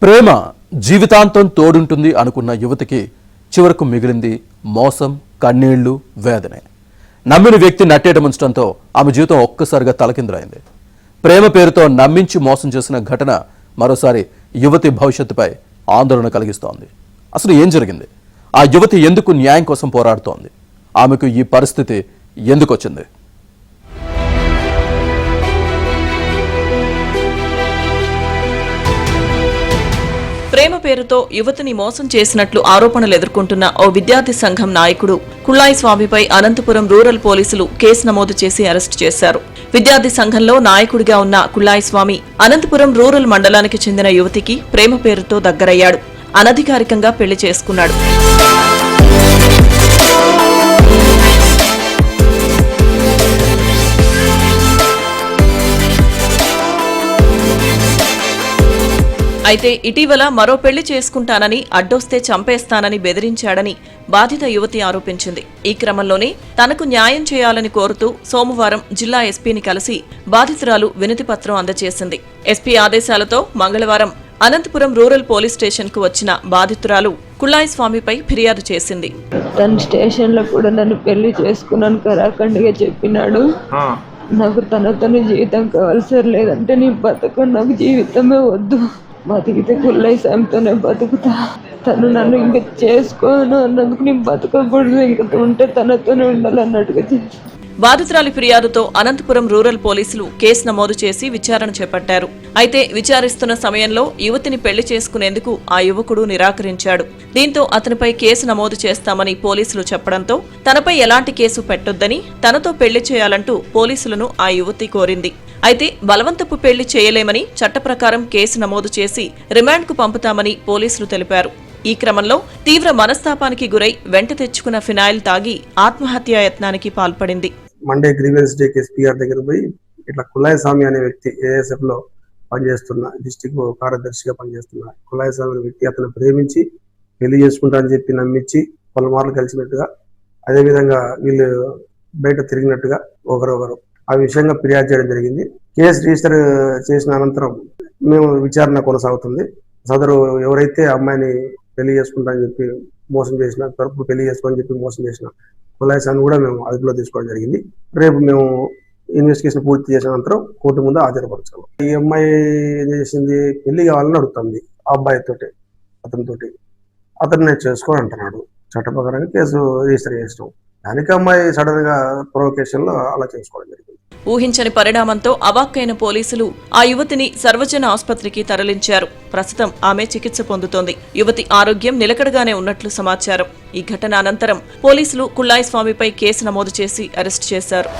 ప్రేమ జీవితాంతం తోడుంటుంది అనుకున్న యువతికి చివరకు మిగిలింది మోసం, కన్నీళ్లు, వేదనే. నమ్మిన వ్యక్తి నట్టేట ముంచడంతో ఆమె జీవితం ఒక్కసారిగా తలకిందులైంది. ప్రేమ పేరుతో నమ్మించి మోసం చేసిన ఘటన మరోసారి యువతి భవిష్యత్తుపై ఆందోళన కలిగిస్తోంది. అసలు ఏం జరిగింది? ఆ యువతి ఎందుకు న్యాయం కోసం పోరాడుతోంది? ఆమెకు ఈ పరిస్థితి ఎందుకు వచ్చింది? ప్రేమ పేరుతో యువతిని మోసం చేసినట్లు ఆరోపణలు ఎదుర్కొంటున్న ఓ విద్యార్థి సంఘం నాయకుడు కుళ్ళాయి స్వామిపై అనంతపురం రూరల్ పోలీసులు కేసు నమోదు చేసి అరెస్టు చేశారు. విద్యార్థి సంఘంలో నాయకుడిగా ఉన్న కుళ్ళాయి స్వామి అనంతపురం రూరల్ మండలానికి చెందిన యువతికి ప్రేమ పేరుతో దగ్గరయ్యాడు. అనధికారికంగా పెళ్లి చేసుకున్నాడు. అయితే ఇటీవల మరో పెళ్లి చేసుకుంటానని, అడ్డొస్తే చంపేస్తానని బెదిరించాడని బాధిత యువతి ఆరోపించింది. ఈ క్రమంలోనే తనకు న్యాయం చేయాలని కోరుతూ సోమవారం జిల్లా ఎస్పీని కలిసి బాధితురాలు వినతి పత్రం అందజేసింది. ఎస్పీ ఆదేశాలతో మంగళవారం అనంతపురం రూరల్ పోలీస్ స్టేషన్ కు వచ్చిన బాధితురాలు కుళ్ళాయి స్వామిపై ఫిర్యాదు చేసింది. తన స్టేషన్ లో కూడా నన్ను పెళ్లి చేసుకున్నాను కరాఖండిగా చెప్పినాడు. నాకు తనతో జీవితం కావాల్సి లేదంటే నీ బతుకు, నాకు జీవితమే వద్దు, బతికితే కుళ్ళాయి స్వామితోనే బతుకుతా, తను నన్ను ఇంకా చేసుకోను అన్నందుకు నేను బతకకూడదు, ఇంకా ఉంటే తనతోనే ఉండాలన్నట్టుగా బాధితురాలి ఫిర్యాదుతో అనంతపురం రూరల్ పోలీసులు కేసు నమోదు చేసి విచారణ చేపట్టారు. అయితే విచారిస్తున్న సమయంలో యువతిని పెళ్లి చేసుకునేందుకు ఆ యువకుడు నిరాకరించాడు. దీంతో అతనిపై కేసు నమోదు చేస్తామని పోలీసులు చెప్పడంతో తనపై ఎలాంటి కేసు పెట్టొద్దని, తనతో పెళ్లి చేయాలంటూ పోలీసులను ఆ యువతి కోరింది. అయితే బలవంతపు పెళ్లి చేయలేమని, చట్ట ప్రకారం కేసు నమోదు చేసి రిమాండ్కు పంపుతామని పోలీసులు తెలిపారు. ఈ క్రమంలో తీవ్ర మనస్తాపానికి గురై వెంట తెచ్చుకున్న ఫినాయిల్ తాగి ఆత్మహత్యాయత్నానికి పాల్పడింది. మండే గ్రీవెన్స్ డే ఎస్పీఆర్ దగ్గర పోయి ఇట్లా కుళ్ళాయి స్వామి అనే వ్యక్తి ఏఎస్ఎఫ్ లో పనిచేస్తున్న, డిస్టిక్ కార్యదర్శిగా పనిచేస్తున్న కుళ్ళాయి స్వామి అనే వ్యక్తి అతను ప్రేమించి పెళ్లి చేసుకుంటా అని చెప్పి నమ్మించి పలుమార్లు కలిసినట్టుగా, అదేవిధంగా వీళ్ళు బయట తిరిగినట్టుగా ఒకరొకరు ఆ విషయంగా ఫిర్యాదు చేయడం జరిగింది. కేసు రిజిస్టర్ చేసిన అనంతరం మేము విచారణ కొనసాగుతుంది. సదరు ఎవరైతే అమ్మాయిని పెళ్లి చేసుకుంటా అని చెప్పి మోసం చేసిన, తరపు పెళ్లి చేసుకోని చెప్పి మోసం చేసిన కుళ్ళాయి స్వామిని కూడా మేము అదుపులో తీసుకోవడం జరిగింది. రేపు మేము ఇన్వెస్టిగేషన్ పూర్తి చేసిన అనంతరం కోర్టు ముందు హాజరుపరచాము. ఈ అమ్మాయి ఏం చేసింది, పెళ్లి కావాలని అడుగుతుంది ఆ అబ్బాయితోటి, అతను నేను చేసుకోని అంటున్నాడు. చట్ట ప్రకారంగా కేసు రిజిస్టర్ చేసినాం. దానికి అమ్మాయి సడన్ గా ప్రొవొకేషన్ లో అలా చేసుకోవడం జరిగింది. ఊహించని పరిణామంతో అవాక్కైన పోలీసులు ఆ యువతిని సర్వజన ఆసుపత్రికి తరలించారు. ప్రస్తుతం ఆమె చికిత్స పొందుతోంది. యువతి ఆరోగ్యం నిలకడగానే ఉన్నట్లు సమాచారం. ఈ ఘటన అనంతరం పోలీసులు కుళ్ళాయి స్వామిపై కేసు నమోదు చేసి అరెస్టు చేశారు.